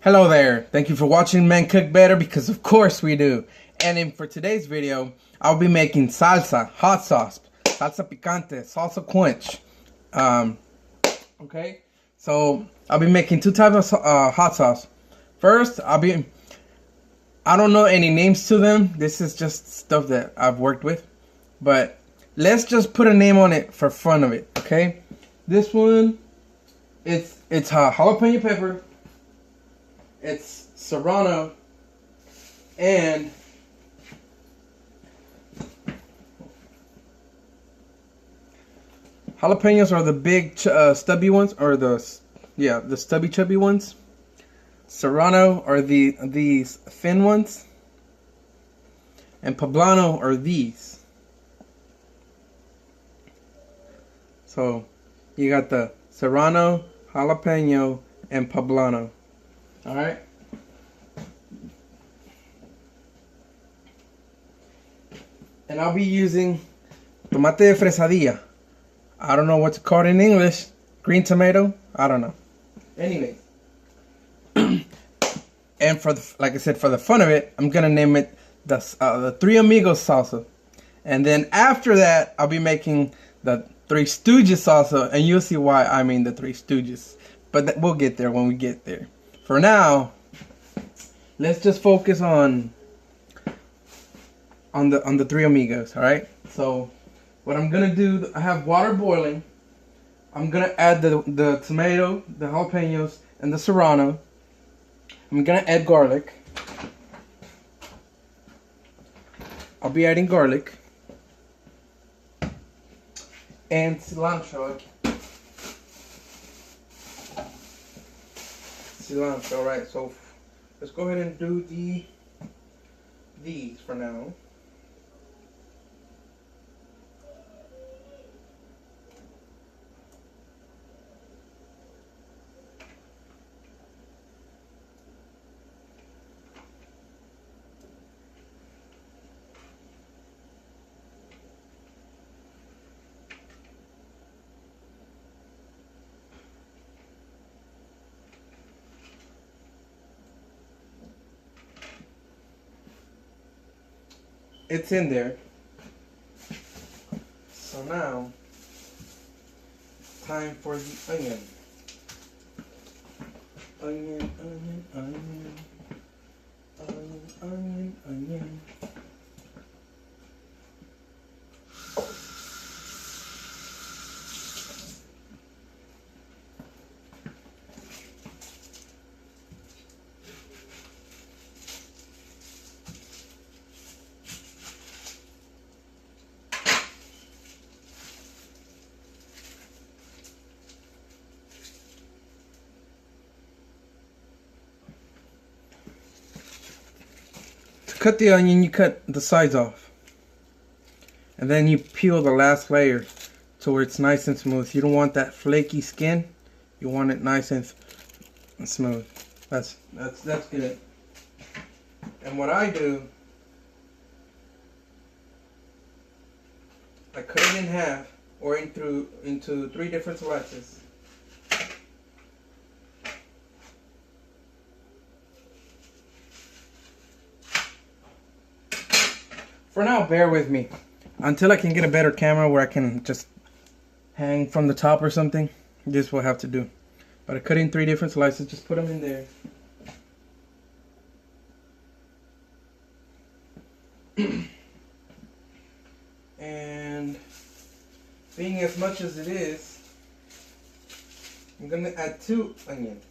Hello there, thank you for watching Men Cook Better, because of course we do. And for today's video, I'll be making salsa, hot sauce, salsa picante, salsa quench. Okay, so I'll be making two types of hot sauce. First, I don't know any names to them. This is just stuff that I've worked with. But let's just put a name on it for fun of it, okay? This one, it's jalapeno pepper. It's serrano and jalapenos are the big stubby ones, or the stubby chubby ones. Serrano are these thin ones, and poblano are these. So you got the serrano, jalapeno, and poblano. Alright. And I'll be using tomate de fresadilla. I don't know what to call it in English. Green tomato? I don't know. Anyway. And like I said, for the fun of it, I'm gonna name it the Three Amigos salsa. And then after that, I'll be making the Three Stooges salsa, and you'll see why I mean the Three Stooges. But we'll get there when we get there. For now, let's just focus on the Three Amigos, all right? So what I'm gonna do, I have water boiling. I'm gonna add the tomato, the jalapenos, and the serrano. I'm gonna add garlic. I'll be adding garlic and cilantro. Cilantro, right? So let's go ahead and do these for now. It's in there. So now, time for the onion. Onion, onion, onion. Onion, onion, onion. Cut the onion, you cut the sides off. And then you peel the last layer to where it's nice and smooth. You don't want that flaky skin. You want it nice and smooth. That's good. And what I do, I cut it in half or into 3 different slices. For now, bear with me until I can get a better camera where I can just hang from the top or something. This will have to do. But I cut in 3 different slices. Just put them in there. And being as much as it is, I'm going to add 2 onions.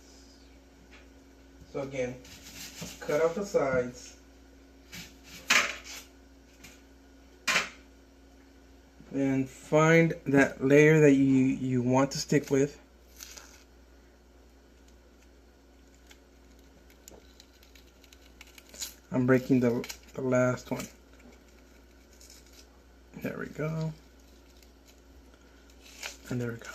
So again, cut off the sides. And find that layer that you want to stick with. I'm breaking the last one. There we go. And there we go.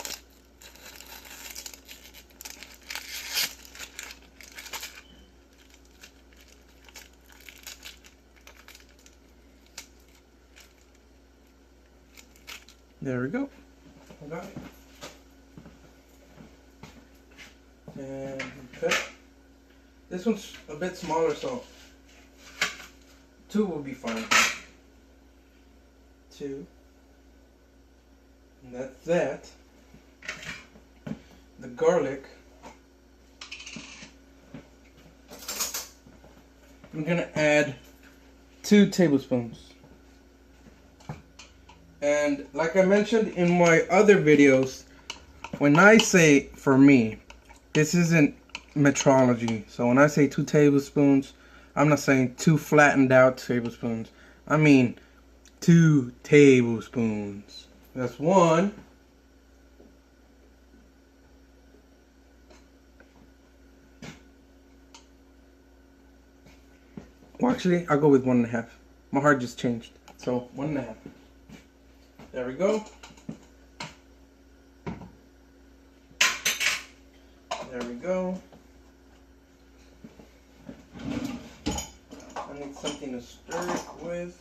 There we go. Got it. And cut. This one's a bit smaller, so 2 will be fine. 2. And that's that. The garlic. I'm gonna add 2 tablespoons. And like I mentioned in my other videos, when I say, for me, this isn't metrology. So when I say 2 tablespoons, I'm not saying 2 flattened out tablespoons. I mean 2 tablespoons. That's 1. Well, actually, I'll go with 1.5. My heart just changed. So 1.5. There we go. There we go. I need something to stir it with.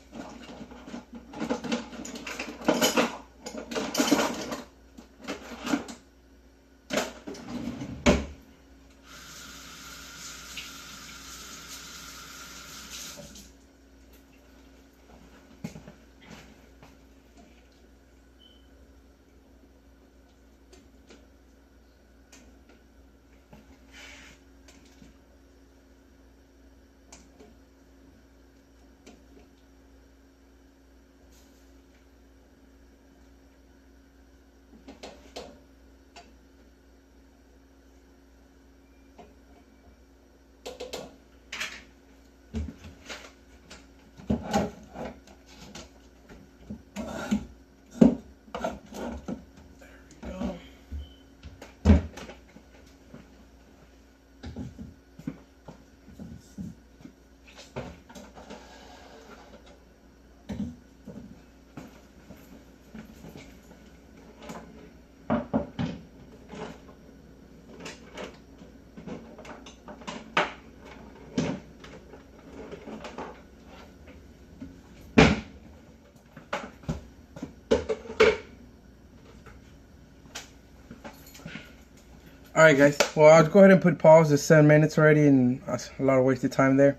Alright guys, well I'll go ahead and put pause. It's 7 minutes already and that's a lot of wasted time there.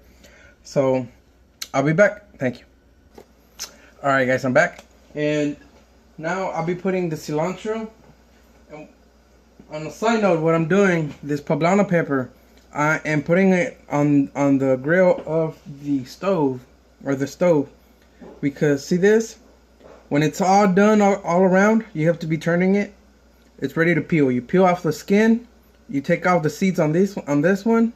So I'll be back. Thank you. Alright guys, I'm back. And now I'll be putting the cilantro. And on a side note, what I'm doing, this poblano pepper, I am putting it on the grill of the stove, or the stove. Because see this? When it's all done all around, you have to be turning it. It's ready to peel. You peel off the skin, you take off the seeds on this one,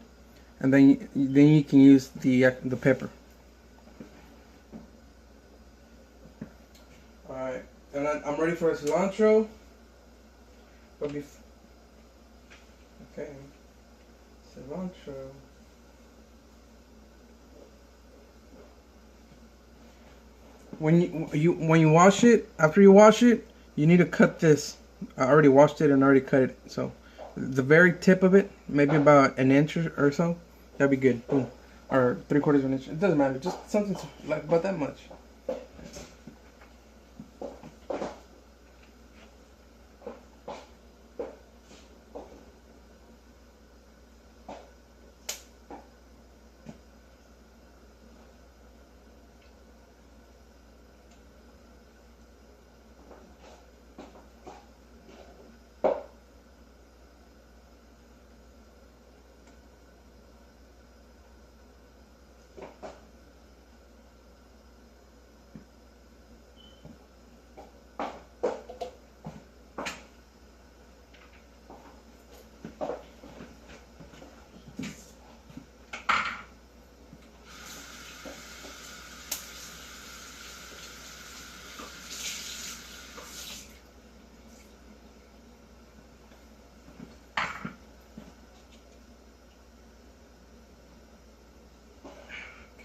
and then you can use the pepper. All right, and I'm ready for the cilantro. But okay, cilantro. When you wash it, after you wash it, you need to cut this. I already washed it and already cut it. So the very tip of it, maybe about an inch or so, that'd be good. Boom. Or 3/4 of an inch. It doesn't matter. Just something like about that much.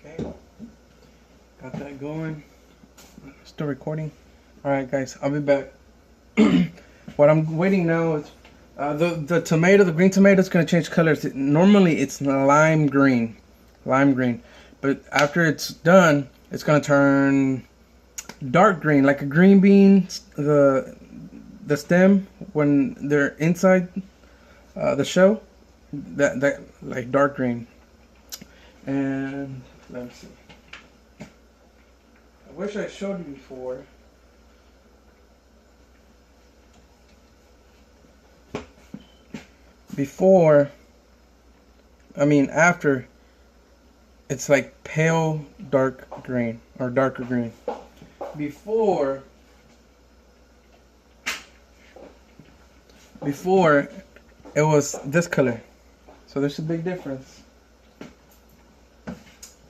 Okay, got that going. Still recording. Alright guys, I'll be back. What I'm waiting now is the tomato, the green tomato is going to change colors. Normally it's lime green, but after it's done, it's going to turn dark green, like a green bean. The stem when they're inside the shell, that like dark green. And let me see. I wish I showed you before. After, it's like pale dark green or darker green. Before it was this color. So there's a big difference.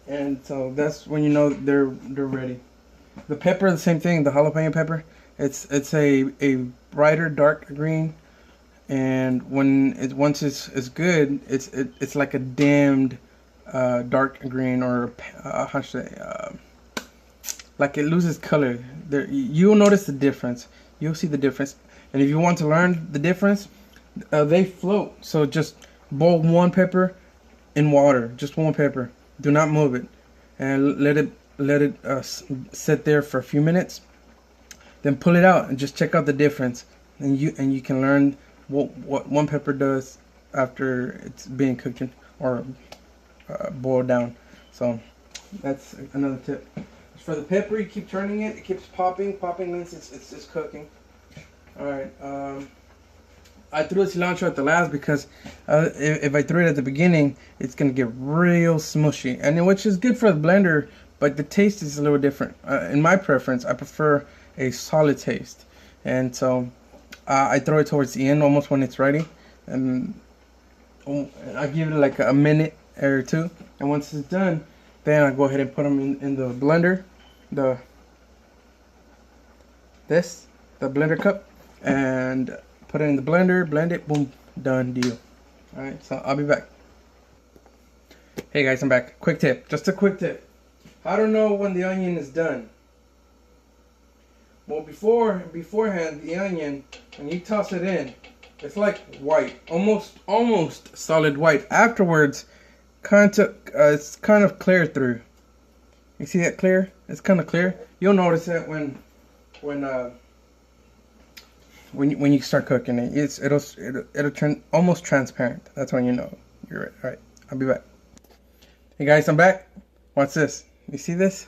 And so that's when you know they're ready. The pepper, the same thing, the jalapeno pepper, it's a brighter dark green, and once it's good, it's like a dimmed dark green, or how should I say, like it loses color. There, you'll notice the difference. You'll see the difference. And if you want to learn the difference, they float. So just boil one pepper in water, just one pepper. Do not move it, and let it sit there for a few minutes. Then pull it out and just check out the difference, and you can learn what one pepper does after it's being cooked or boiled down. So that's another tip. For the pepper, you keep turning it. It keeps popping means it's cooking. All right. I threw the cilantro at the last because if I threw it at the beginning, it's gonna get real smushy, and which is good for the blender, but the taste is a little different. In my preference, I prefer a solid taste, and so I throw it towards the end, almost when it's ready, and I give it like a minute or two, and once it's done, then I go ahead and put them in the blender, the blender cup, and put it in the blender, blend it, boom, done deal. Alright, so I'll be back. Hey guys, I'm back. Quick tip, just a quick tip. How to know when the onion is done? Well, beforehand, the onion, when you toss it in, it's like white, almost solid white. Afterwards, it's kind of clear through. You see that clear? It's kind of clear. You'll notice that when you start cooking it, it'll turn almost transparent. That's when you know you're right. All right, I'll be back. Hey guys, I'm back. Watch this. You see this?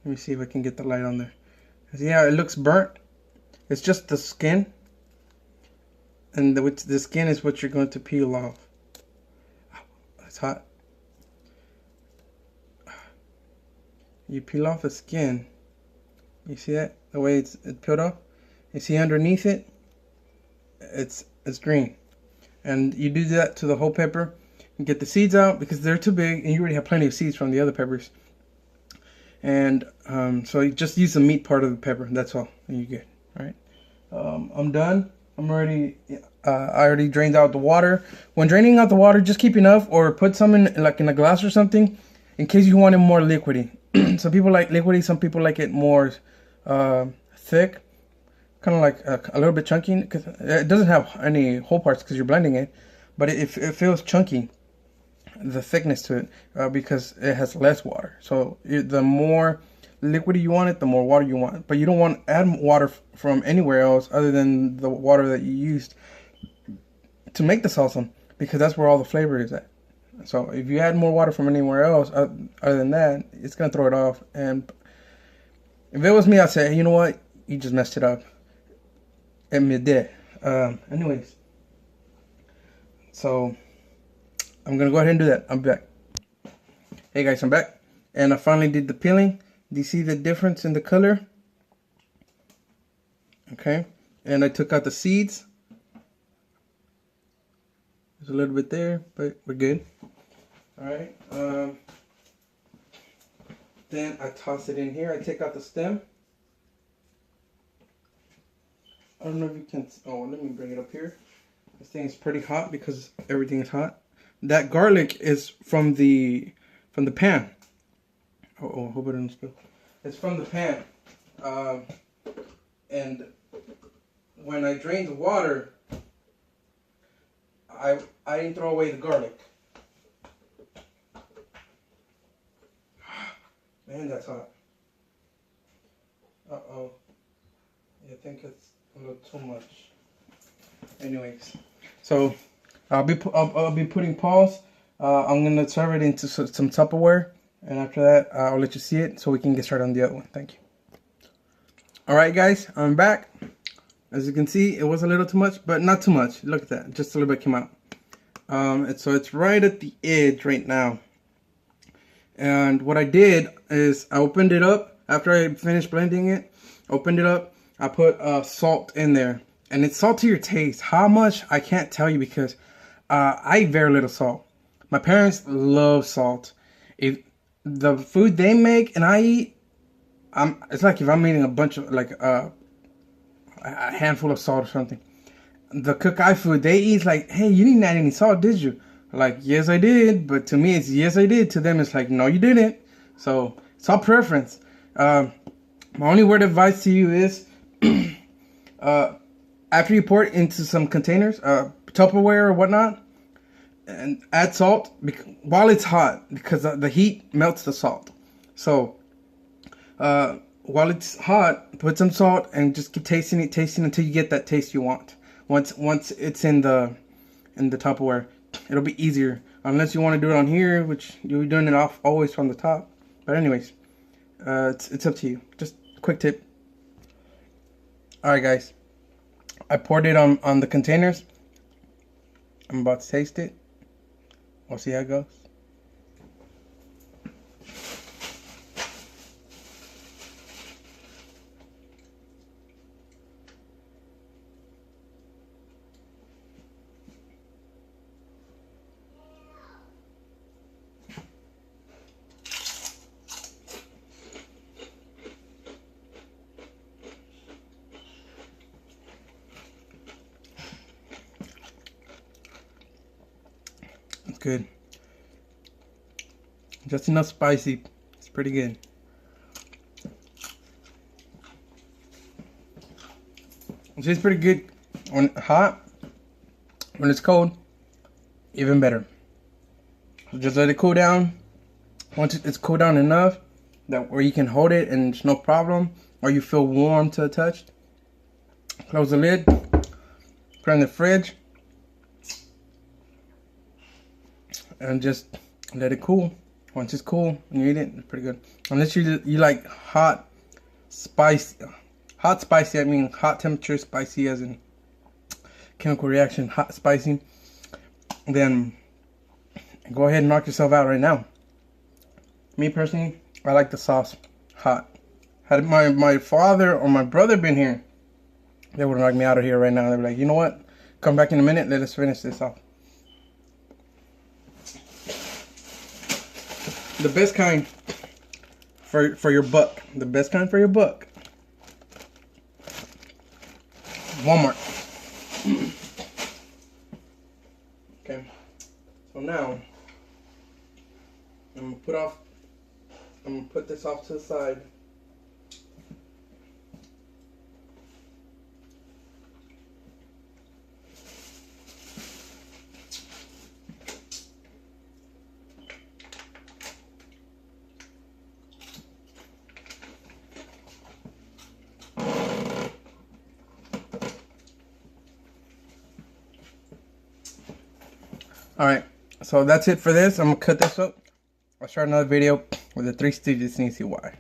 Let me see if I can get the light on there. See how it looks burnt? It's just the skin, and the skin is what you're going to peel off. It's hot. You peel off the skin. You see that? The way it's peeled off. You see underneath it, it's green, and you do that to the whole pepper. You get the seeds out because they're too big, and you already have plenty of seeds from the other peppers. And so you just use the meat part of the pepper. That's all, and you're good. All right, I'm done. I'm ready. I already drained out the water. When draining out the water, just keep enough, or put some in like in a glass or something, in case you want it more liquidy. Some people like liquidy. Some people like it more thick. Kind of like a little bit chunky, because it doesn't have any whole parts because you're blending it, but it feels chunky, the thickness to it, because it has less water. So the more liquidy you want it, the more water you want. But you don't want to add water from anywhere else other than the water that you used to make the salsa, because that's where all the flavor is at. So if you add more water from anywhere else other than that, it's gonna throw it off. And if it was me, I'd say, hey, you know what, you just messed it up. Anyways, so I'm gonna go ahead and do that. I'm back. Hey guys, I'm back, and I finally did the peeling. Do you see the difference in the color? Okay, and I took out the seeds. There's a little bit there, but we're good. All right. Then I toss it in here. I take out the stem. I don't know if you can. Oh, let me bring it up here. This thing is pretty hot because everything is hot. That garlic is from the pan. Oh, hope it doesn't spill. It's from the pan. And when I drained the water, I didn't throw away the garlic. Man, that's hot. Uh-oh. I think it's a little too much. Anyways, so I'll be putting pause I'm gonna serve it into some Tupperware, and after that, I'll let you see it so we can get started on the other one. Thank you. All right, guys, I'm back. As you can see, it was a little too much, but not too much. Look at that, just a little bit came out. So it's right at the edge right now. And what I did is I opened it up after I finished blending it. Opened it up. I put salt in there, and it's salt to your taste. How much I can't tell you because I eat very little salt. My parents love salt. If the food they make and I eat, it's like if I'm eating a bunch of like a handful of salt or something. The cook-eye food they eat like, hey, you didn't add any salt, did you? Like, yes, I did. But to me, it's yes, I did. To them, it's like, no, you didn't. So it's all preference. My only word of advice to you is, after you pour it into some containers, Tupperware or whatnot, and add salt while it's hot, because the heat melts the salt. So while it's hot, put some salt and just keep tasting it until you get that taste you want. Once it's in the Tupperware, it'll be easier. Unless you want to do it on here, which you're doing it off always from the top. But anyways, it's up to you. Just a quick tip. All right, guys. I poured it on the containers. I'm about to taste it. We'll see how it goes. It's good. Just enough spicy. It's pretty good. It tastes pretty good when hot. When it's cold, even better. So just let it cool down. Once it's cooled down enough that where you can hold it and it's no problem, or you feel warm to the touch, close the lid, put it in the fridge, and just let it cool. Once it's cool and you eat it, it's pretty good. Unless you like hot, spicy. I mean hot temperature, spicy as in chemical reaction, hot, spicy. Then go ahead and knock yourself out right now. Me personally, I like the sauce hot. Had my father or my brother been here, they would have knocked me out of here right now. They'd be like, you know what? Come back in a minute. Let us finish this off. The best kind for your buck. The best kind for your buck. Walmart. Okay. So now I'm gonna put this off to the side. Alright, so that's it for this. I'm going to cut this up. I'll start another video with the 3 stitches and you see why.